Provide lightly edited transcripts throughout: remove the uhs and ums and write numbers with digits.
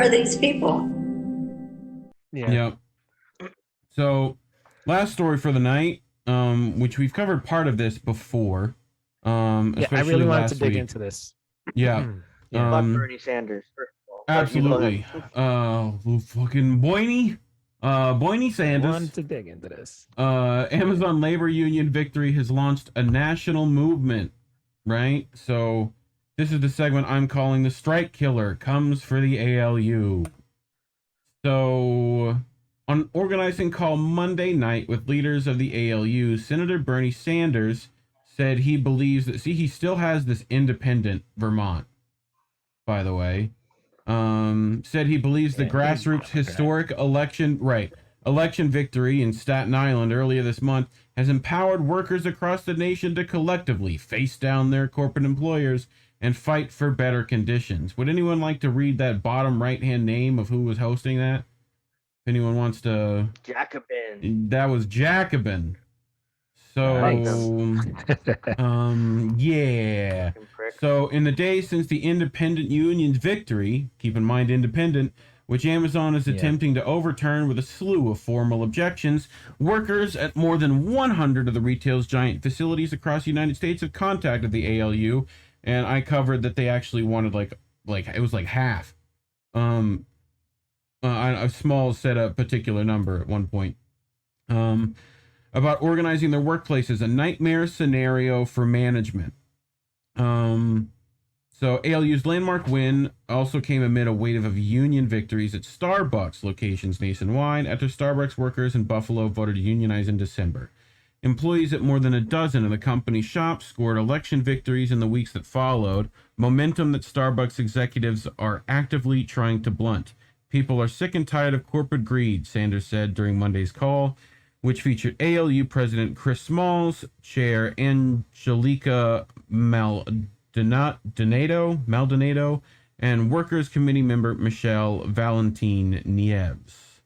are these people? Yeah. Yep. So, last story for the night, which we've covered part of this before. I Especially really wanted last to dig week. into this. Yeah. Yeah. About Bernie Sanders. First of all. But you go ahead. Absolutely. Fucking Boiny. Boiny I Sanders. wanted to dig into this. Amazon labor union victory has launched a national movement, right? So this is the segment I'm calling the strike killer comes for the ALU. So on organizing call Monday night with leaders of the ALU, Senator Bernie Sanders said he believes that, he still has this independent Vermont, by the way. Said he believes the grassroots historic election victory in Staten Island earlier this month has empowered workers across the nation to collectively face down their corporate employers and fight for better conditions. Would anyone like to read that bottom right-hand name of who was hosting that? If anyone wants to... Jacobin. That was Jacobin. So, yeah. So, in the days since the independent union's victory, keep in mind independent, which Amazon is attempting to overturn with a slew of formal objections, workers at more than 100 of the retail's giant facilities across the United States have contacted the ALU, and I covered that they actually wanted like it was like half. A small set a particular number at one point. About organizing their workplaces, a nightmare scenario for management. So ALU's landmark win also came amid a wave of union victories at Starbucks locations nationwide after Starbucks workers in Buffalo voted to unionize in December. Employees at more than a dozen of the company's shops scored election victories in the weeks that followed, momentum that Starbucks executives are actively trying to blunt. People are sick and tired of corporate greed, Sanders said during Monday's call, which featured ALU President Kris Smalls, Chair Angelica Maldonado, and Workers Committee member Michelle Valentin Nieves.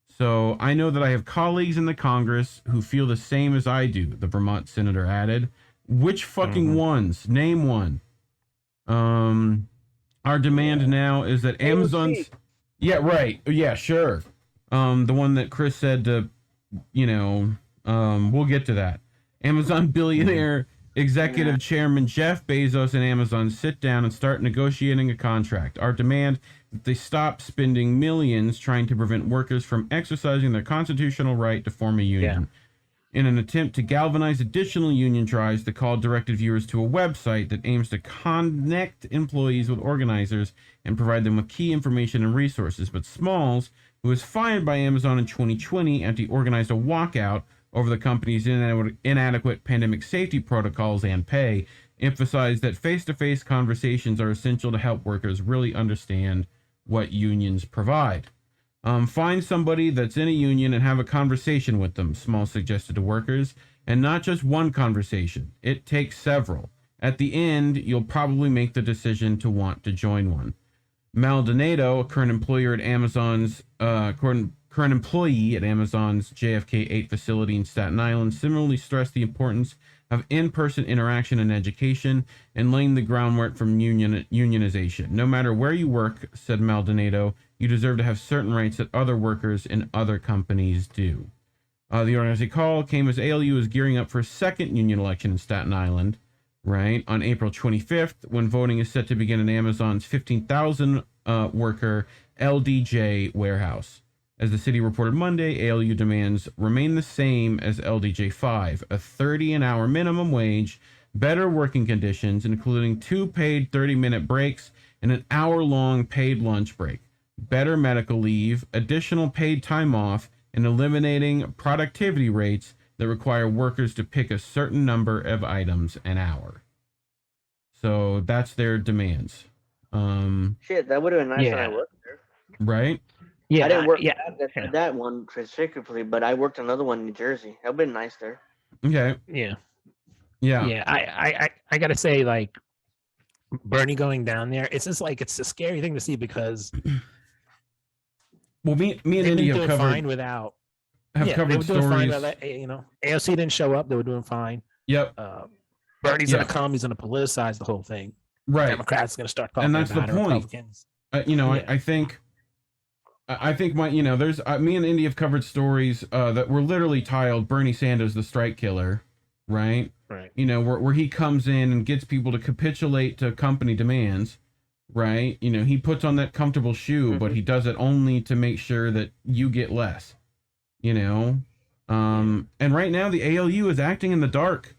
So I know that I have colleagues in the Congress who feel the same as I do, the Vermont senator added. Which fucking ones? Name one. Our demand now is that Amazon's... Yeah, right. Yeah, sure. The one that Kris said to... we'll get to that. Amazon billionaire executive chairman Jeff Bezos and Amazon sit down and start negotiating a contract. Our demand that they stop spending millions trying to prevent workers from exercising their constitutional right to form a union. In an attempt to galvanize additional union drives, the call directed viewers to a website that aims to connect employees with organizers and provide them with key information and resources. But Smalls, who was fired by Amazon in 2020 after he organized a walkout over the company's inadequate pandemic safety protocols and pay, emphasized that face-to-face conversations are essential to help workers really understand what unions provide. Find somebody that's in a union and have a conversation with them, Small suggested to workers, and not just one conversation. It takes several. At the end, you'll probably make the decision to want to join one. Maldonado, a current employee at Amazon's JFK 8 facility in Staten Island, similarly stressed the importance of in-person interaction and education and laying the groundwork for unionization. No matter where you work, said Maldonado, you deserve to have certain rights that other workers in other companies do. The organizing call came as ALU is gearing up for a second union election in Staten Island, right, on April 25th, when voting is set to begin in Amazon's 15,000 worker LDJ warehouse. As the city reported Monday, ALU demands remain the same as LDJ 5, a $30 an hour minimum wage, better working conditions, including 2 paid 30-minute breaks and an hour-long paid lunch break, better medical leave, additional paid time off, and eliminating productivity rates that require workers to pick a certain number of items an hour. So that's their demands. Shit, that would have been nice when I worked there. Right? Yeah, I didn't work that one specifically, but I worked another one in New Jersey. That would have been nice there. Okay. Yeah. I gotta say, like, Bernie going down there, it's just like it's a scary thing to see because well, me and Indy have covered fine without covered stories. AOC didn't show up; they were doing fine. Yep. Bernie's gonna come; he's gonna politicize the whole thing. Right. Democrats gonna start talking and that's about the point. Republicans. I think I think there's me and Indy have covered stories that were literally titled "Bernie Sanders, the Strike Killer," right? Right. Where he comes in and gets people to capitulate to company demands, right? He puts on that comfortable shoe, but he does it only to make sure that you get less, and right now the ALU is acting in the dark,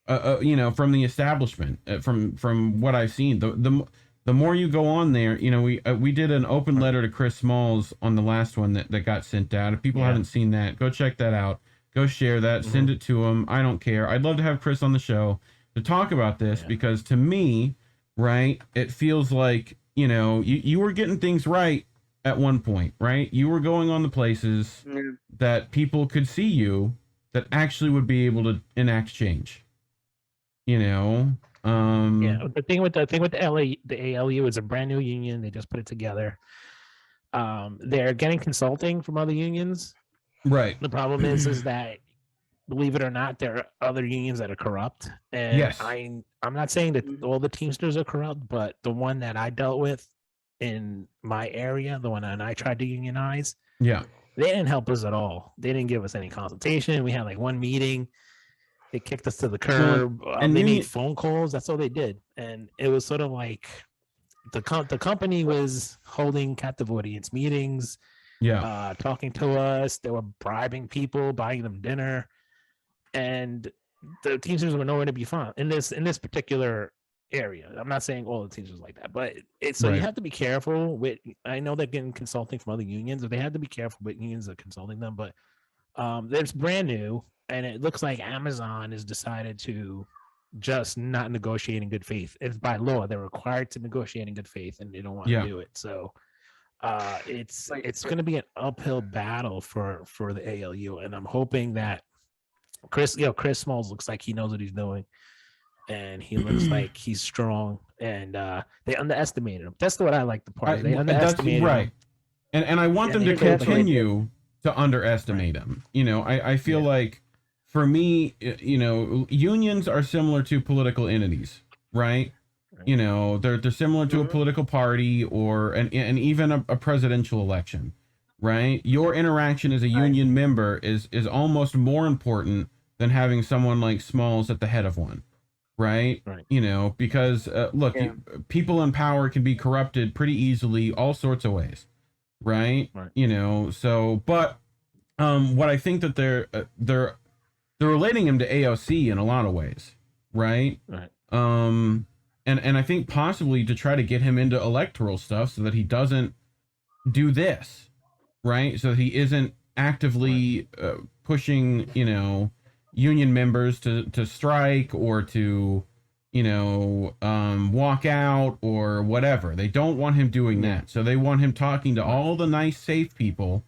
from the establishment, from what I've seen. The more you go on there, we did an open letter to Chris Smalls on the last one that got sent out. If people haven't seen that, go check that out. Go share that, send it to him. I don't care. I'd love to have Chris on the show to talk about this because to me, right, it feels like, you were getting things right at one point, right? You were going on the places that people could see you that actually would be able to enact change. The thing with the ALU is a brand new union. They just put it together. They're getting consulting from other unions. Right. The problem is that, believe it or not, there are other unions that are corrupt. And yes. I'm not saying that all the Teamsters are corrupt, but the one that I dealt with in my area, the one that I tried to unionize, they didn't help us at all. They didn't give us any consultation. We had like one meeting. They kicked us to the curb. And they made phone calls. That's all they did. And it was sort of like the company was holding captive audience meetings. Talking to us. They were bribing people, buying them dinner, and the Teamsters were nowhere to be found in this particular area. I'm not saying all the Teamsters like that, but it's so you have to be careful with. I know they're getting consulting from other unions, but they have to be careful with unions that are consulting them. But it's brand new, and it looks like Amazon has decided to just not negotiate in good faith. It's by law; they're required to negotiate in good faith, and they don't want to do it. So. It's going to be an uphill battle for the ALU, and I'm hoping that Chris Smalls looks like he knows what he's doing, and he looks like he's strong, and they underestimated him. That's what I like the part. They underestimated him. And I want them to continue to underestimate him. I feel like for me, unions are similar to political entities, right? They're similar to a political party or and even a presidential election, right? Your interaction as a union member is almost more important than having someone like Smalls at the head of one, right? Because people in power can be corrupted pretty easily, all sorts of ways, right? So but what I think that they're relating him to AOC in a lot of ways, right? And I think possibly to try to get him into electoral stuff so that he doesn't do this, right? So that he isn't actively pushing, union members to strike or to, walk out or whatever. They don't want him doing that. So they want him talking to all the nice, safe people,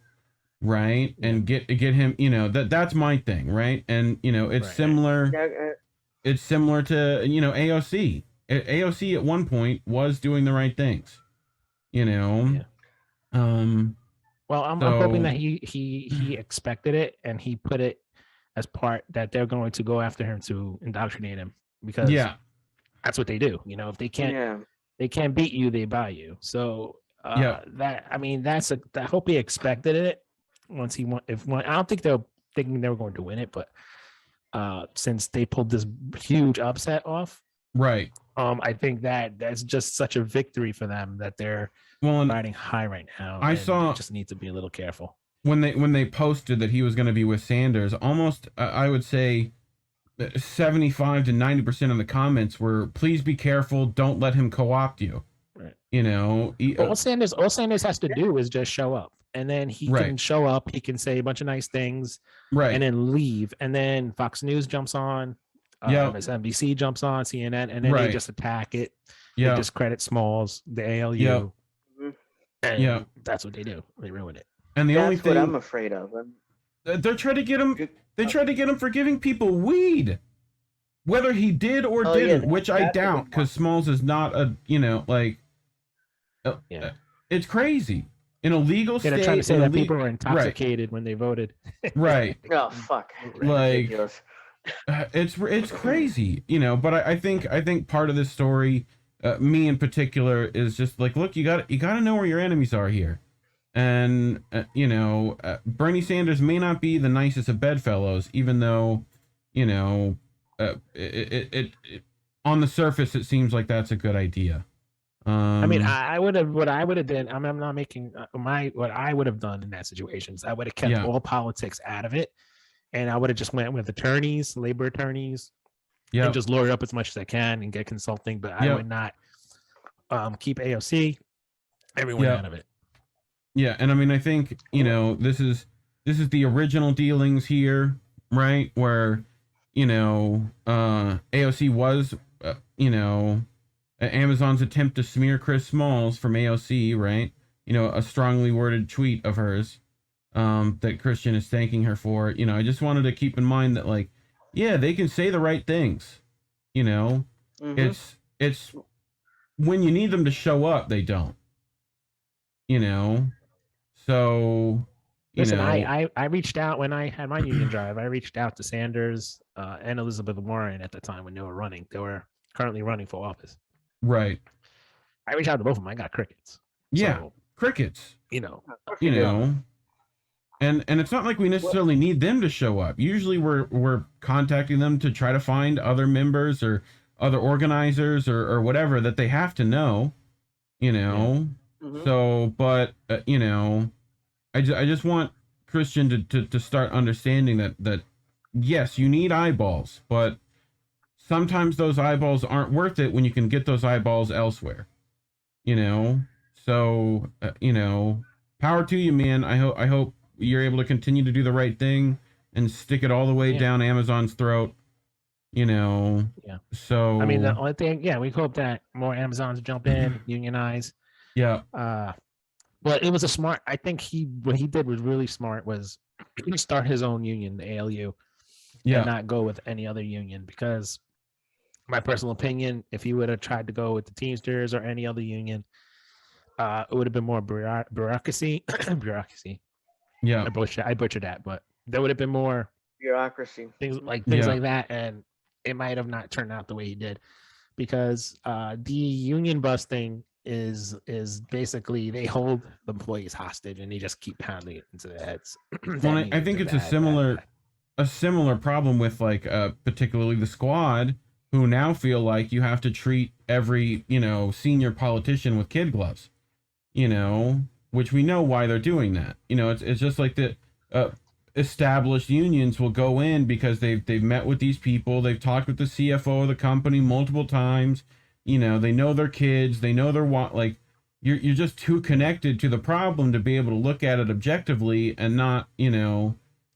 right? And get him, that's my thing, right? And, it's similar. It's similar to, AOC. AOC at one point was doing the right things, Well, I'm hoping that he expected it and he put it as part that they're going to go after him to indoctrinate him because that's what they do. If they can't beat you, they buy you. So I hope he expected it once he won. I don't think they're thinking they were going to win it, but since they pulled this huge upset off. Right. I think that's just such a victory for them that they're riding high right now. They just need to be a little careful. When they posted that he was going to be with Sanders, almost I would say 75 to 90% of the comments were, "Please be careful, don't let him co-opt you." Right. All Sanders has to do is just show up, and then he can show up. He can say a bunch of nice things, and then leave, and then Fox News jumps on. MSNBC jumps on, CNN, and then they just attack it. They discredit Smalls, the ALU. And that's what they do. They ruin it. And the only thing what I'm afraid of. They're trying to get him. They tried to get him for giving people weed, whether he did or didn't, which I doubt, because Smalls is not a it's crazy. In a legal state, they're trying to say that people were intoxicated when they voted. Right. Oh fuck. Like. It's crazy, but I think part of this story, me in particular, is just like, look, you got to know where your enemies are here, And Bernie Sanders may not be the nicest of bedfellows, even though it on the surface it seems like that's a good idea. I mean, I would have what I would have done. I'm not making what I would have done in that situation is I would have kept all politics out of it, and I would have just went with attorneys, labor attorneys, and just lawyer up as much as I can and get consulting. But I would not keep AOC, everyone out of it. Yeah, and I mean, I think this is the original dealings here, right? Where AOC was Amazon's attempt to smear Kris Smalls from AOC, right? A strongly worded tweet of hers that Christian is thanking her for. I just wanted to keep in mind that, like, yeah, they can say the right things. It's when you need them to show up, they don't. So listen, I reached out when I had my union drive. I reached out to Sanders and Elizabeth Warren at the time when they were running. They were currently running for office. Right. I reached out to both of them. I got crickets. Yeah, so, crickets. And it's not like we necessarily need them to show up. Usually we're contacting them to try to find other members or other organizers or whatever that they have to know. So, but I just want Christian to start understanding that yes, you need eyeballs, but sometimes those eyeballs aren't worth it when you can get those eyeballs elsewhere. So power to you, man. I hope you're able to continue to do the right thing and stick it all the way down Amazon's throat. So I mean, the only thing, we hope that more Amazons jump in, unionize. Yeah. But it was I think what he did was really smart was start his own union, the ALU, and not go with any other union, because my personal opinion, if he would have tried to go with the Teamsters or any other union, it would have been more bureaucracy. Yeah. I butchered that, but there would have been more bureaucracy, things like that, and it might have not turned out the way he did, because the union busting is basically they hold the employees hostage and they just keep pounding it into their heads. Well, I think it's a similar problem with, like, particularly the Squad, who now feel like you have to treat every senior politician with kid gloves, which we know why they're doing that. It's just like the established unions will go in because they've met with these people, they've talked with the CFO of the company multiple times. They know their kids, they know their like you're just too connected to the problem to be able to look at it objectively and not,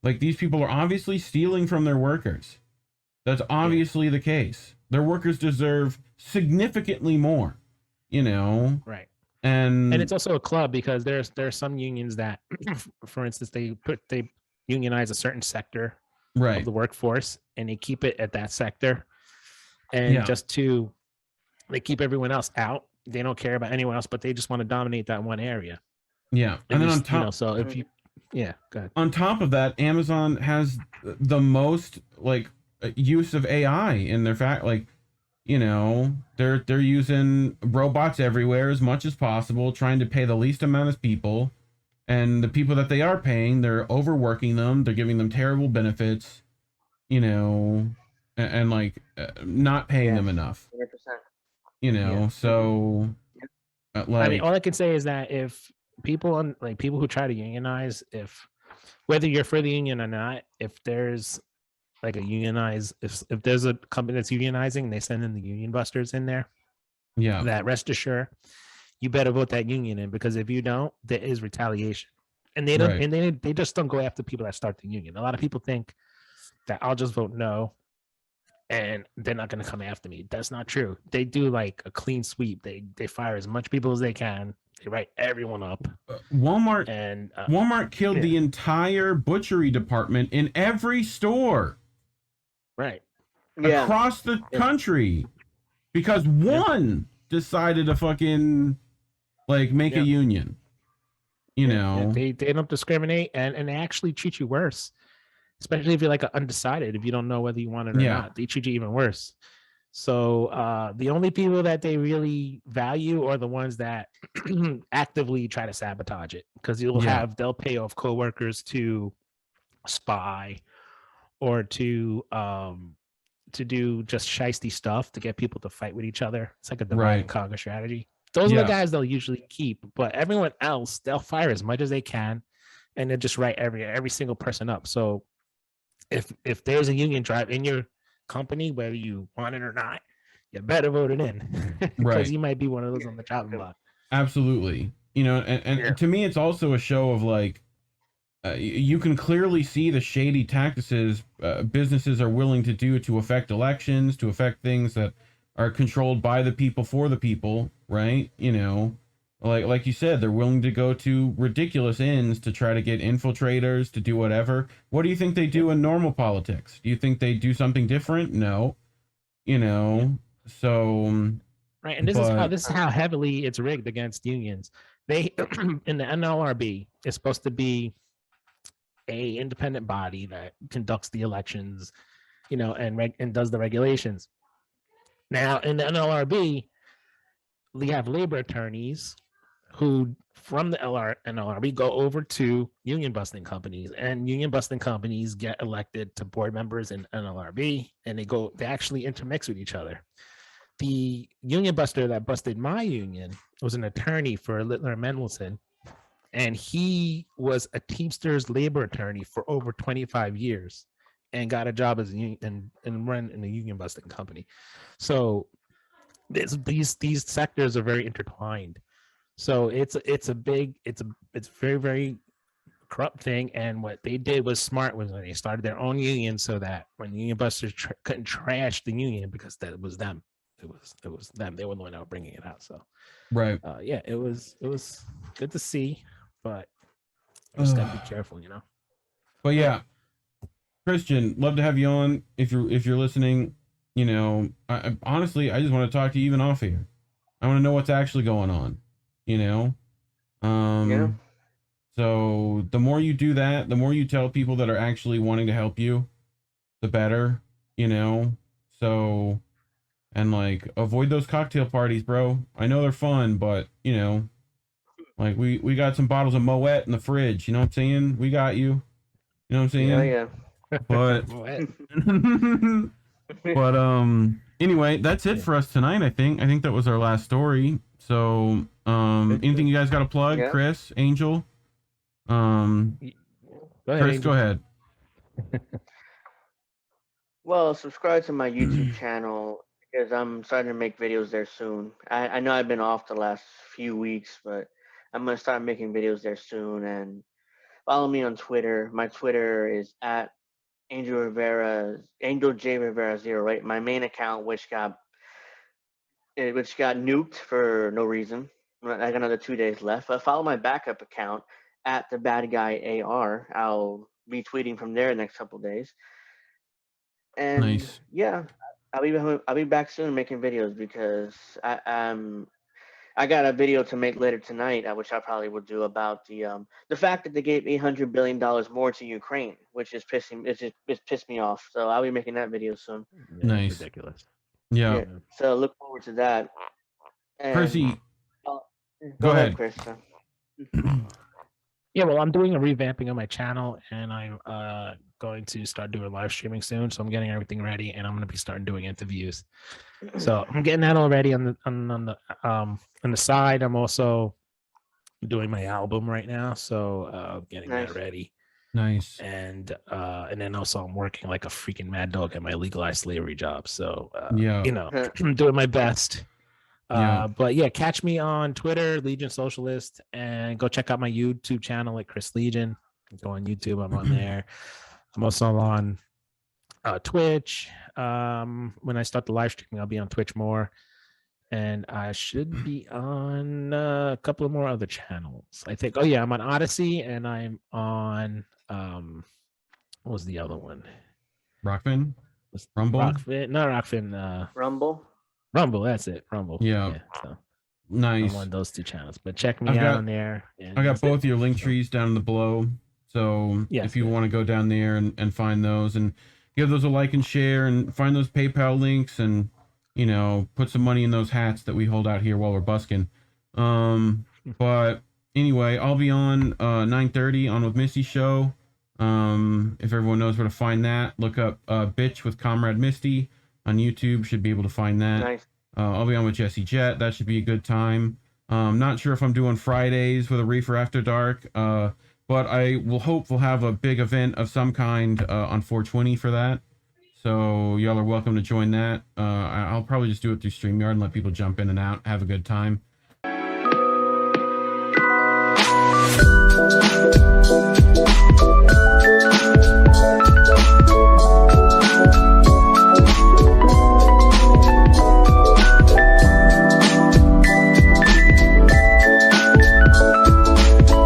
like, these people are obviously stealing from their workers. That's obviously the case. Their workers deserve significantly more, Right. And it's also a club, because there are some unions that, for instance, they unionize a certain sector of the workforce and they keep it at that sector, and they keep everyone else out. They don't care about anyone else, but they just want to dominate that one area. Yeah. And then on top, so if you, go ahead. On top of that, Amazon has the most, like, use of AI in their they're using robots everywhere as much as possible, trying to pay the least amount of people, and the people that they are paying, they're overworking them, they're giving them terrible benefits, and not paying them enough. 100%. So I mean, all I can say is that if people who try to unionize, if whether you're for the union or not, if there's like if there's a company that's unionizing and they send in the union busters in there, that rest assured, you better vote that union in, because if you don't, there is retaliation. And they don't, and they just don't go after people that start the union. A lot of people think that I'll just vote no and they're not going to come after me. That's not true. They do like a clean sweep. They fire as much people as they can. They write everyone up. Walmart killed the entire butchery department in every store. Right. Across the country, because one decided to fucking make a union. They don't discriminate, and they actually treat you worse, especially if you're like undecided. If you don't know whether you want it or not, they treat you even worse. So the only people that they really value are the ones that actively try to sabotage it, because they'll pay off coworkers to spy or to do just shiesty stuff to get people to fight with each other. It's like a divide and conquer strategy. Those are the guys they'll usually keep, but everyone else they'll fire as much as they can, and they'll just write every single person up. So if there's a union drive in your company, whether you want it or not, you better vote it in, because you might be one of those on the chopping block. Absolutely. And to me, it's also a show of like, you can clearly see the shady tactics businesses are willing to do to affect elections, to affect things that are controlled by the people for the people, right? Like you said, they're willing to go to ridiculous ends to try to get infiltrators to do whatever. What do you think they do in normal politics? Do you think they do something different? No. So right, and this is how heavily it's rigged against unions. They in the NLRB is supposed to be a independent body that conducts the elections, and does the regulations. Now in the NLRB, we have labor attorneys who from the NLRB go over to union busting companies, and union busting companies get elected to board members in NLRB, and they actually intermix with each other. The union buster that busted my union was an attorney for Littler Mendelson, and he was a Teamsters labor attorney for over 25 years and got a job as a union and run in a union busting company. So these sectors are very intertwined. So it's very, very corrupt thing. And what they did was smart, was when they started their own union, so that when the union busters couldn't trash the union, because that was them. It was them. They were the one that were bringing it out. So it was good to see, but you just gotta be careful, But yeah, Christian, love to have you on. If you're listening, I honestly, I just want to talk to you even off here. I want to know what's actually going on, So the more you do that, the more you tell people that are actually wanting to help you, the better, so, and like, avoid those cocktail parties, bro. I know they're fun, but like we got some bottles of Moet in the fridge, you know what I'm saying? We got you. You know what I'm saying? Yeah. But anyway, that's it for us tonight. I think that was our last story. So anything you guys got to plug? Kris, Angel, go ahead, Kris, Angel. go ahead. Well, subscribe to my YouTube channel, because I'm starting to make videos there soon. I know I've been off the last few weeks, but I'm going to start making videos there soon. And follow me on Twitter. My Twitter is at Angel J Rivera 0, right? My main account, which got nuked for no reason. I got another 2 days left. But follow my backup account at the Bad Guy AR. I'll be tweeting from there the next couple of days. And nice. Yeah, I'll be back soon making videos, because I got a video to make later tonight, which I probably will do, about the fact that they gave $800 billion more to Ukraine, which is pissed me off. So I'll be making that video soon. Yeah, nice. Ridiculous. Yeah. So look forward to that. Chrissy, go ahead, Kris. Yeah, well, I'm doing a revamping of my channel, and I'm going to start doing live streaming soon. So I'm getting everything ready, and I'm going to be starting doing interviews. So I'm getting that already on the side. I'm also doing my album right now, so getting that ready. Nice. And then also I'm working like a freaking mad dog at my legalized slavery job. So I'm doing my best. But yeah, catch me on Twitter, Legion Socialist, and go check out my YouTube channel at Kris Legion. Go on YouTube, I'm on there. I'm also on Twitch. When I start the live streaming, I'll be on Twitch more, and I should be on a couple of more other channels, I think. Oh yeah, I'm on Odyssey, and I'm on what was the other one? Rockfin? Rumble? Rockfin? Not Rockfin. Rumble, that's it. Rumble. Yeah. So nice. I'm on those two channels, but check me out on there. I got both your link trees down in the below. So if you want to go down there and find those, and give those a like and share, and find those PayPal links, and you know, put some money in those hats that we hold out here while we're busking. But anyway, I'll be on 9:30 on with Misty show. If everyone knows where to find that, look up Bitch with Comrade Misty on YouTube. Should be able to find that. Nice. I'll be on with Jesse Jet. That should be a good time. Not sure if I'm doing Fridays with a Reefer After Dark, but I will hope we'll have a big event of some kind on 420 for that. So y'all are welcome to join that. I'll probably just do it through StreamYard and let people jump in and out, have a good time.